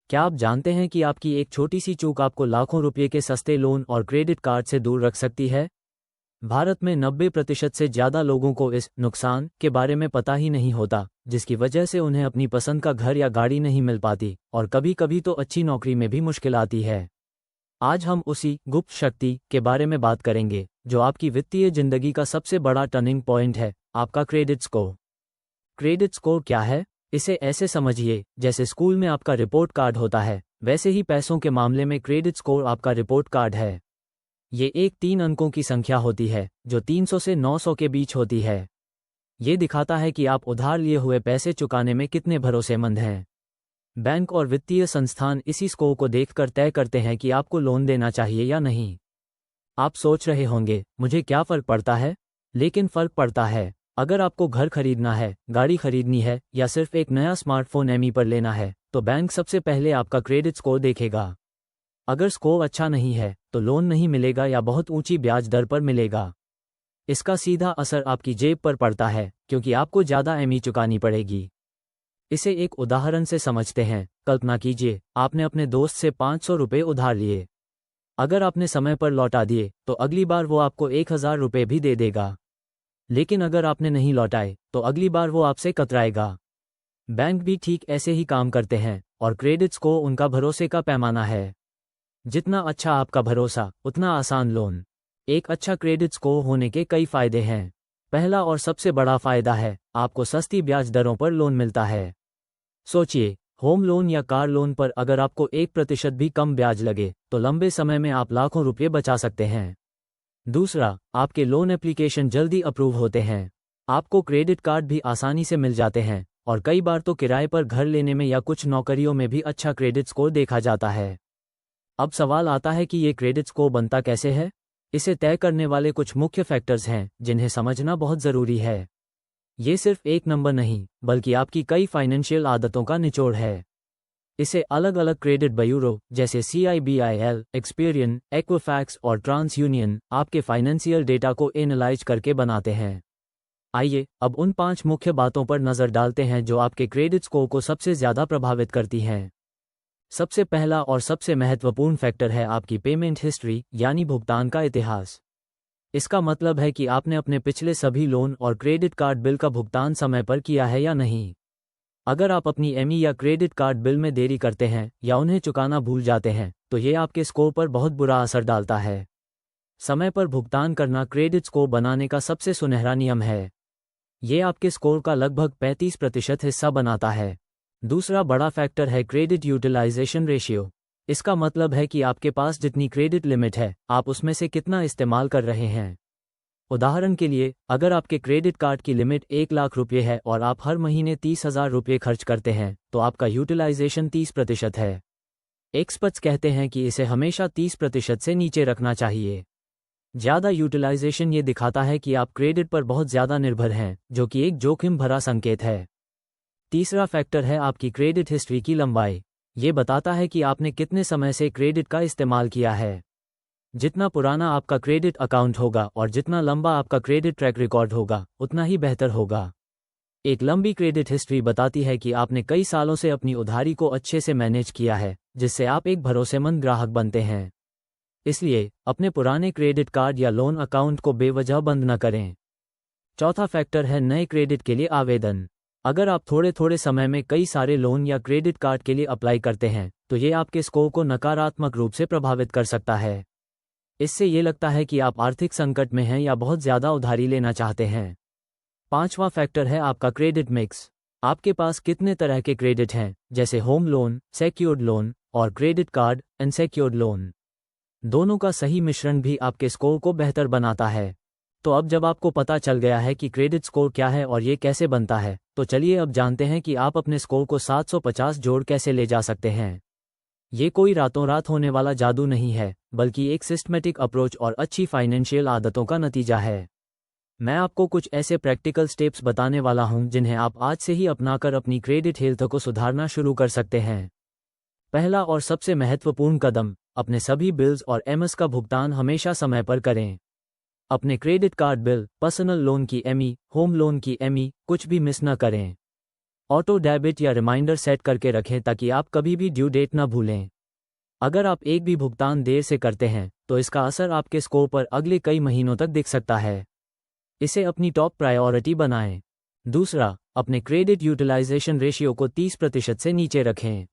क्या आप जानते हैं कि आपकी एक छोटी सी चूक आपको लाखों रुपये के सस्ते लोन और क्रेडिट कार्ड से दूर रख सकती है? भारत में 90% से ज़्यादा लोगों को इस नुकसान के बारे में पता ही नहीं होता, जिसकी वजह से उन्हें अपनी पसंद का घर या गाड़ी नहीं मिल पाती और कभी कभी तो अच्छी नौकरी में भी मुश्किल आती है। आज हम उसी गुप्त शक्ति के बारे में बात करेंगे जो आपकी वित्तीय जिंदगी का सबसे बड़ा टर्निंग पॉइंट है, आपका क्रेडिट स्कोर। क्रेडिट स्कोर क्या है? इसे ऐसे समझिए जैसे स्कूल में आपका रिपोर्ट कार्ड होता है, वैसे ही पैसों के मामले में क्रेडिट स्कोर आपका रिपोर्ट कार्ड है। ये एक 3 अंकों की संख्या होती है जो 300 से 900 के बीच होती है। ये दिखाता है कि आप उधार लिए हुए पैसे चुकाने में कितने भरोसेमंद हैं। बैंक और वित्तीय संस्थान इसी स्कोर को देखकर तय करते हैं कि आपको लोन देना चाहिए या नहीं। आप सोच रहे होंगे, मुझे क्या फ़र्क पड़ता है? लेकिन फ़र्क पड़ता है। अगर आपको घर खरीदना है, गाड़ी खरीदनी है या सिर्फ एक नया स्मार्टफोन ईएमआई पर लेना है, तो बैंक सबसे पहले आपका क्रेडिट स्कोर देखेगा। अगर स्कोर अच्छा नहीं है तो लोन नहीं मिलेगा या बहुत ऊंची ब्याज दर पर मिलेगा। इसका सीधा असर आपकी जेब पर पड़ता है क्योंकि आपको ज़्यादा ईएमआई चुकानी पड़ेगी। इसे एक उदाहरण से समझते हैं। कल्पना कीजिए, आपने अपने दोस्त से 500 रुपये उधार लिए। अगर आपने समय पर लौटा दिए तो अगली बार वो आपको 1000 रुपये भी दे देगा। लेकिन अगर आपने नहीं लौटाए तो अगली बार वो आपसे कतराएगा। बैंक भी ठीक ऐसे ही काम करते हैं और क्रेडिट स्कोर उनका भरोसे का पैमाना है। जितना अच्छा आपका भरोसा, उतना आसान लोन। एक अच्छा क्रेडिट स्कोर होने के कई फायदे हैं। पहला और सबसे बड़ा फायदा है, आपको सस्ती ब्याज दरों पर लोन मिलता है। सोचिए, होम लोन या कार लोन पर अगर आपको 1% भी कम ब्याज लगे तो लंबे समय में आप लाखों रुपये बचा सकते हैं। दूसरा, आपके लोन एप्लीकेशन जल्दी अप्रूव होते हैं। आपको क्रेडिट कार्ड भी आसानी से मिल जाते हैं और कई बार तो किराए पर घर लेने में या कुछ नौकरियों में भी अच्छा क्रेडिट स्कोर देखा जाता है। अब सवाल आता है कि ये क्रेडिट स्कोर बनता कैसे है? इसे तय करने वाले कुछ मुख्य फैक्टर्स हैं जिन्हें समझना बहुत ज़रूरी है। ये सिर्फ एक नंबर नहीं, बल्कि आपकी कई फाइनेंशियल आदतों का निचोड़ है। इसे अलग अलग क्रेडिट ब्यूरो जैसे CIBIL, एक्सपीरियन, एक्विफैक्स और ट्रांस यूनियन आपके फाइनेंशियल डेटा को एनालाइज करके बनाते हैं। आइए अब उन 5 मुख्य बातों पर नज़र डालते हैं जो आपके क्रेडिट स्कोर को सबसे ज़्यादा प्रभावित करती हैं। सबसे पहला और सबसे महत्वपूर्ण फैक्टर है आपकी पेमेंट हिस्ट्री, यानी भुगतान का इतिहास। इसका मतलब है कि आपने अपने पिछले सभी लोन और क्रेडिट कार्ड बिल का भुगतान समय पर किया है या नहीं। अगर आप अपनी ईएमआई या क्रेडिट कार्ड बिल में देरी करते हैं या उन्हें चुकाना भूल जाते हैं तो ये आपके स्कोर पर बहुत बुरा असर डालता है। समय पर भुगतान करना क्रेडिट स्कोर बनाने का सबसे सुनहरा नियम है। ये आपके स्कोर का लगभग 35% हिस्सा बनाता है। दूसरा बड़ा फैक्टर है क्रेडिट यूटिलाइजेशन रेशियो। इसका मतलब है कि आपके पास जितनी क्रेडिट लिमिट है, आप उसमें से कितना इस्तेमाल कर रहे हैं। उदाहरण के लिए, अगर आपके क्रेडिट कार्ड की लिमिट 1 लाख रुपये है और आप हर महीने 30,000 रुपये खर्च करते हैं, तो आपका यूटिलाइजेशन 30% है। एक्सपर्ट्स कहते हैं कि इसे हमेशा 30% से नीचे रखना चाहिए। ज़्यादा यूटिलाइजेशन ये दिखाता है कि आप क्रेडिट पर बहुत ज़्यादा निर्भर हैं, जो कि एक जोखिम भरा संकेत है। तीसरा फैक्टर है आपकी क्रेडिट हिस्ट्री की लंबाई। ये बताता है कि आपने कितने समय से क्रेडिट का इस्तेमाल किया है। जितना पुराना आपका क्रेडिट अकाउंट होगा और जितना लंबा आपका क्रेडिट ट्रैक रिकॉर्ड होगा, उतना ही बेहतर होगा। एक लंबी क्रेडिट हिस्ट्री बताती है कि आपने कई सालों से अपनी उधारी को अच्छे से मैनेज किया है, जिससे आप एक भरोसेमंद ग्राहक बनते हैं। इसलिए अपने पुराने क्रेडिट कार्ड या लोन अकाउंट को बेवजह बंद न करें। चौथा फैक्टर है नए क्रेडिट के लिए आवेदन। अगर आप थोड़े थोड़े समय में कई सारे लोन या क्रेडिट कार्ड के लिए अप्लाई करते हैं, तो ये आपके स्कोर को नकारात्मक रूप से प्रभावित कर सकता है। इससे ये लगता है कि आप आर्थिक संकट में हैं या बहुत ज़्यादा उधारी लेना चाहते हैं। पांचवा फैक्टर है आपका क्रेडिट मिक्स। आपके पास कितने तरह के क्रेडिट हैं, जैसे होम लोन, सेक्योर्ड लोन और क्रेडिट कार्ड अनसेक्योर्ड लोन। दोनों का सही मिश्रण भी आपके स्कोर को बेहतर बनाता है। तो अब जब आपको पता चल गया है कि क्रेडिट स्कोर क्या है और ये कैसे बनता है, तो चलिए अब जानते हैं कि आप अपने स्कोर को 750 जोड़ कैसे ले जा सकते हैं। ये कोई रातों रात होने वाला जादू नहीं है, बल्कि एक सिस्टमैटिक अप्रोच और अच्छी फाइनेंशियल आदतों का नतीजा है। मैं आपको कुछ ऐसे प्रैक्टिकल स्टेप्स बताने वाला हूं जिन्हें आप आज से ही अपनाकर अपनी क्रेडिट हेल्थ को सुधारना शुरू कर सकते हैं। पहला और सबसे महत्वपूर्ण कदम, अपने सभी बिल्स और ईएमआईज़ का भुगतान हमेशा समय पर करें। अपने credit card bill, personal loan की ईएमआई, होम लोन की ईएमआई कुछ भी मिस न करें। ऑटो डेबिट या रिमाइंडर सेट करके रखें ताकि आप कभी भी ड्यू डेट न भूलें। अगर आप एक भी भुगतान देर से करते हैं तो इसका असर आपके स्कोर पर अगले कई महीनों तक दिख सकता है। इसे अपनी टॉप प्रायोरिटी बनाएं। दूसरा, अपने क्रेडिट यूटिलाइजेशन रेशियो को 30% से नीचे रखें।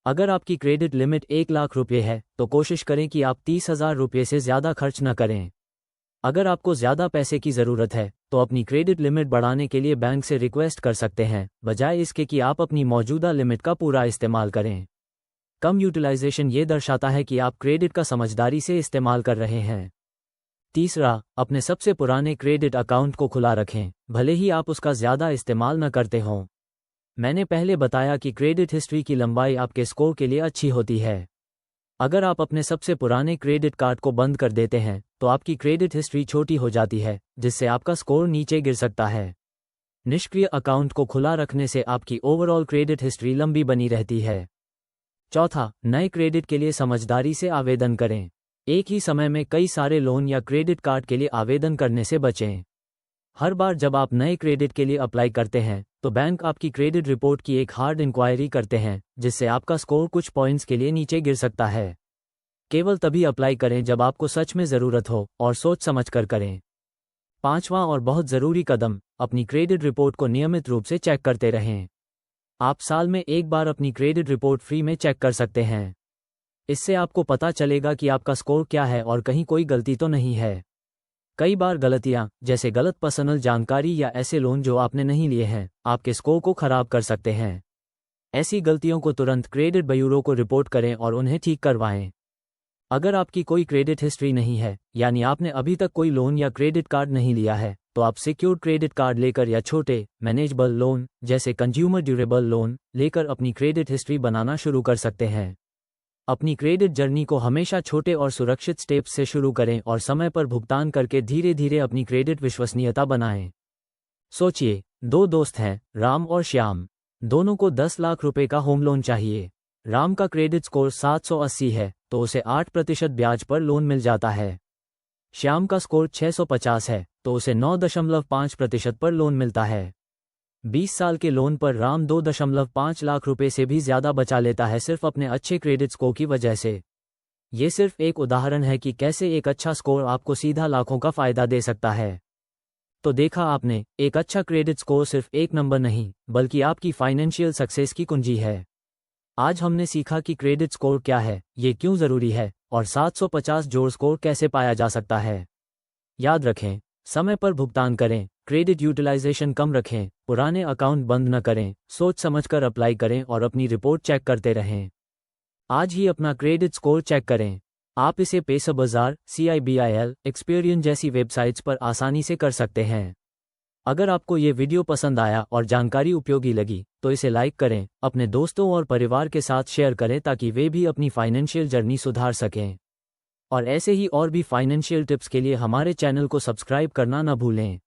अगर आपकी क्रेडिट लिमिट 1 लाख रुपये है तो कोशिश करें कि आप 30,000 रुपये से ज़्यादा खर्च न करें। अगर आपको ज़्यादा पैसे की ज़रूरत है तो अपनी क्रेडिट लिमिट बढ़ाने के लिए बैंक से रिक्वेस्ट कर सकते हैं, बजाय इसके कि आप अपनी मौजूदा लिमिट का पूरा इस्तेमाल करें। कम यूटिलाइजेशन ये दर्शाता है कि आप क्रेडिट का समझदारी से इस्तेमाल कर रहे हैं। तीसरा, अपने सबसे पुराने क्रेडिट अकाउंट को खुला रखें, भले ही आप उसका ज़्यादा इस्तेमाल न करते हों। मैंने पहले बताया कि क्रेडिट हिस्ट्री की लंबाई आपके स्कोर के लिए अच्छी होती है। अगर आप अपने सबसे पुराने क्रेडिट कार्ड को बंद कर देते हैं तो आपकी क्रेडिट हिस्ट्री छोटी हो जाती है, जिससे आपका स्कोर नीचे गिर सकता है। निष्क्रिय अकाउंट को खुला रखने से आपकी ओवरऑल क्रेडिट हिस्ट्री लंबी बनी रहती है। चौथा, नए क्रेडिट के लिए समझदारी से आवेदन करें। एक ही समय में कई सारे लोन या क्रेडिट कार्ड के लिए आवेदन करने से बचें। हर बार जब आप नए क्रेडिट के लिए अप्लाई करते हैं तो बैंक आपकी क्रेडिट रिपोर्ट की एक हार्ड इंक्वायरी करते हैं, जिससे आपका स्कोर कुछ पॉइंट्स के लिए नीचे गिर सकता है। केवल तभी अप्लाई करें जब आपको सच में ज़रूरत हो और सोच समझ कर करें। पांचवां और बहुत ज़रूरी कदम, अपनी क्रेडिट रिपोर्ट को नियमित रूप से चेक करते रहें। आप साल में एक बार अपनी क्रेडिट रिपोर्ट फ्री में चेक कर सकते हैं। इससे आपको पता चलेगा कि आपका स्कोर क्या है और कहीं कोई गलती तो नहीं है। कई बार गलतियां, जैसे गलत पर्सनल जानकारी या ऐसे लोन जो आपने नहीं लिए हैं, आपके स्कोर को खराब कर सकते हैं। ऐसी गलतियों को तुरंत क्रेडिट ब्यूरो को रिपोर्ट करें और उन्हें ठीक करवाएं। अगर आपकी कोई क्रेडिट हिस्ट्री नहीं है, यानी आपने अभी तक कोई लोन या क्रेडिट कार्ड नहीं लिया है, तो आप सिक्योर्ड क्रेडिट कार्ड लेकर या छोटे मैनेजेबल लोन जैसे कंज्यूमर ड्यूरेबल लोन लेकर अपनी क्रेडिट हिस्ट्री बनाना शुरू कर सकते हैं। अपनी क्रेडिट जर्नी को हमेशा छोटे और सुरक्षित स्टेप्स से शुरू करें और समय पर भुगतान करके धीरे धीरे अपनी क्रेडिट विश्वसनीयता बनाएं। सोचिए, दो दोस्त हैं, राम और श्याम। दोनों को 10 लाख रुपए का होम लोन चाहिए। राम का क्रेडिट स्कोर 780 है तो उसे 8% ब्याज पर लोन मिल जाता है। श्याम का स्कोर 650 है तो उसे 9.5% पर लोन मिलता है। 20 साल के लोन पर राम 2.5 लाख रुपए से भी ज्यादा बचा लेता है, सिर्फ अपने अच्छे क्रेडिट स्कोर की वजह से। ये सिर्फ एक उदाहरण है कि कैसे एक अच्छा स्कोर आपको सीधा लाखों का फायदा दे सकता है। तो देखा आपने, एक अच्छा क्रेडिट स्कोर सिर्फ एक नंबर नहीं, बल्कि आपकी फाइनेंशियल सक्सेस की कुंजी है। आज हमने सीखा कि क्रेडिट स्कोर क्या है, ये क्यों जरूरी है और 750 जोड़ स्कोर कैसे पाया जा सकता है। याद रखें, समय पर भुगतान करें, क्रेडिट यूटिलाइजेशन कम रखें, पुराने अकाउंट बंद न करें, सोच समझकर अप्लाई करें और अपनी रिपोर्ट चेक करते रहें। आज ही अपना क्रेडिट स्कोर चेक करें। आप इसे पैसाबाजार, CIBIL, एक्सपीरियन जैसी वेबसाइट्स पर आसानी से कर सकते हैं। अगर आपको ये वीडियो पसंद आया और जानकारी उपयोगी लगी तो इसे लाइक करें, अपने दोस्तों और परिवार के साथ शेयर करें ताकि वे भी अपनी फाइनेंशियल जर्नी सुधार सकें। और ऐसे ही और भी फाइनेंशियल टिप्स के लिए हमारे चैनल को सब्सक्राइब करना न भूलें।